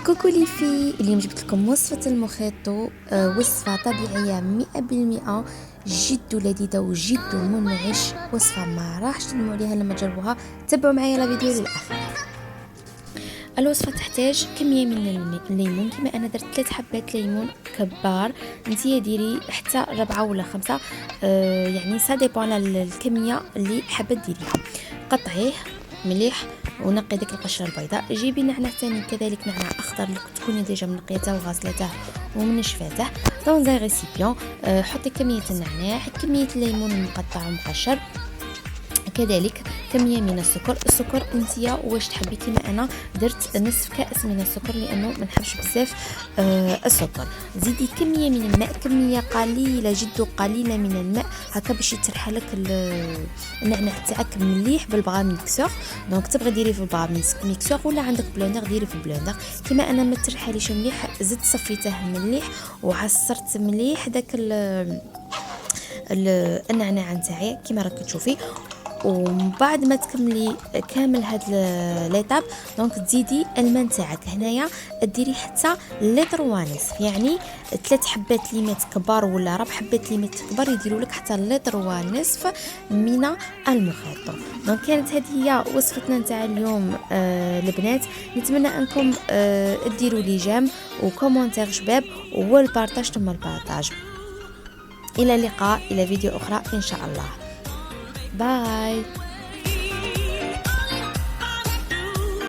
كوكو لي في اليوم جبت لكم وصفة المخيطو، وصفة طبيعية 100%، جد لذيذة وجد منعش. وصفة ما راحش تندموا عليها لما تجربوها. تابعوا معايا الفيديو للآخر. الوصفة تحتاج كمية من الليمون، كما أنا درت 3 حبات ليمون كبار. نتيا ديري حتى 4 ولا 5، يعني سا ديبون على الكمية اللي حابة ديريها. قطعيه مليح ونقي ديك القشره البيضاء. جيبي نعناع ثاني كذلك، نعناع اخضر اللي تكوني ديجا منقيته وغسلته ومنشفاته. دون ان ريسيبيون حطي كميه النعناع، كميه الليمون المقطع ومقشر، كذلك كميه من السكر انتيا واش تحبي. كيما انا درت نصف كاس من السكر لانه ما نحبش بزاف السكر. زيدي كميه من الماء، كميه قليله جد قليله من الماء، هكا باش يترحى لك النعناع تاعك مليح بالبغا ميكسور. دونك تبغي ديري في البغا ميكسور ولا عندك بلوندر ديري في البلوندر. كيما انا ما ترحاليش مليح زدت صفيته مليح وعصرت مليح داك النعناع نتاعي كيما راك تشوفي. ومن بعد ما تكملي كامل هاد ليطاب دونك تزيدي الماء نتاعك. هنايا ديري حتى لتر ونصف، يعني 3 حبات ليمات كبار ولا 4 حبات ليمات كبار يديروا لك حتى لتر ونصف من المخيط. دونك كانت هذه هي وصفتنا نتاع اليوم البنات. نتمنى انكم ديروا لي جيم وكومونتير شباب والبارطاج ثم البارطاج. الى اللقاء، الى فيديو اخرى ان شاء الله. باي.